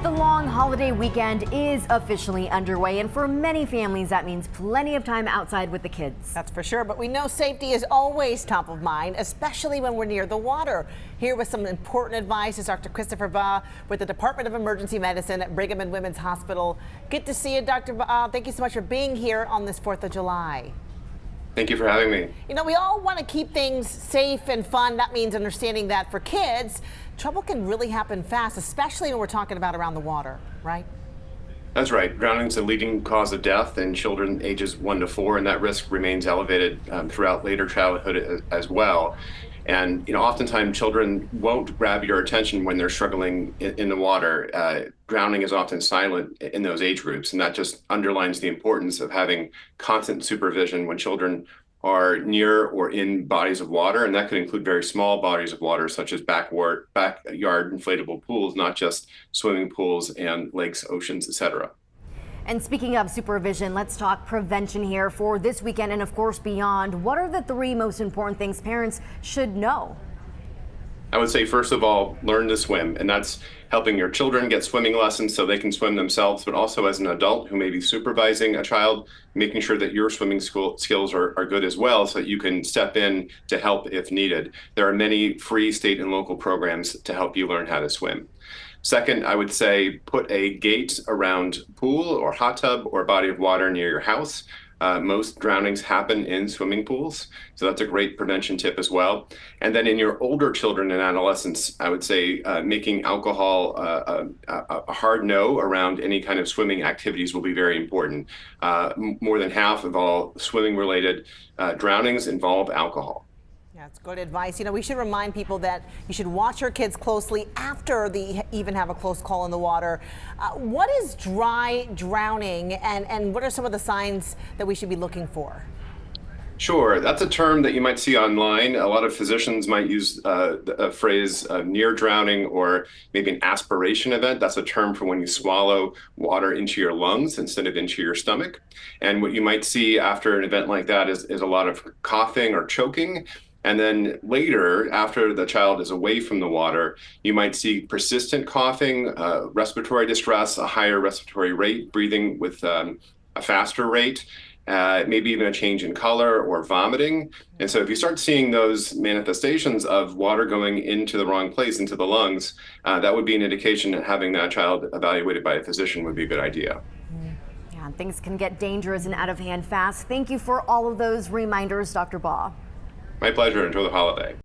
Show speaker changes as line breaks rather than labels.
The long holiday weekend is officially underway, and for many families, that means plenty of time outside with the kids.
That's for sure, but we know safety is always top of mind, especially when we're near the water. Here with some important advice is Dr. Christopher Baugh with the Department of Emergency Medicine at Brigham and Women's Hospital. Good to see you, Dr. Baugh. Thank you so much for being here on this 4th of July.
Thank you for having me.
You know, we all want to keep things safe and fun. That means understanding that for kids, trouble can really happen fast, especially when we're talking about around the water, right?
That's right. Drowning is the leading cause of death in children ages 1 to 4, and that risk remains elevated throughout later childhood as well. And oftentimes children won't grab your attention when they're struggling in the water. Drowning is often silent in those age groups, and that just underlines the importance of having constant supervision when children are near or in bodies of water, and that could include very small bodies of water such as backyard inflatable pools, not just swimming pools and lakes, oceans, etc.
And speaking of supervision, let's talk prevention here for this weekend and of course beyond. What are the 3 most important things parents should know?
I would say, first of all, learn to swim, and that's helping your children get swimming lessons so they can swim themselves, but also as an adult who may be supervising a child, making sure that your swimming skills are good as well so that you can step in to help if needed. There are many free state and local programs to help you learn how to swim. Second, I would say put a gate around pool or hot tub or body of water near your house. Most drownings happen in swimming pools, so that's a great prevention tip as well. And then in your older children and adolescents, I would say making alcohol a hard no around any kind of swimming activities will be very important. More than half of all swimming-related drownings involve alcohol.
That's good advice. You know, we should remind people that you should watch your kids closely after they even have a close call in the water. What is dry drowning, and what are some of the signs that we should be looking for?
Sure, that's a term that you might see online. A lot of physicians might use a phrase near drowning or maybe an aspiration event. That's a term for when you swallow water into your lungs instead of into your stomach. And what you might see after an event like that is a lot of coughing or choking. And then later, after the child is away from the water, you might see persistent coughing, respiratory distress, a higher respiratory rate, breathing with a faster rate, maybe even a change in color or vomiting. And so if you start seeing those manifestations of water going into the wrong place, into the lungs, that would be an indication that having that child evaluated by a physician would be a good idea.
Yeah, things can get dangerous and out of hand fast. Thank you for all of those reminders, Dr. Baugh.
My pleasure. Enjoy the holiday.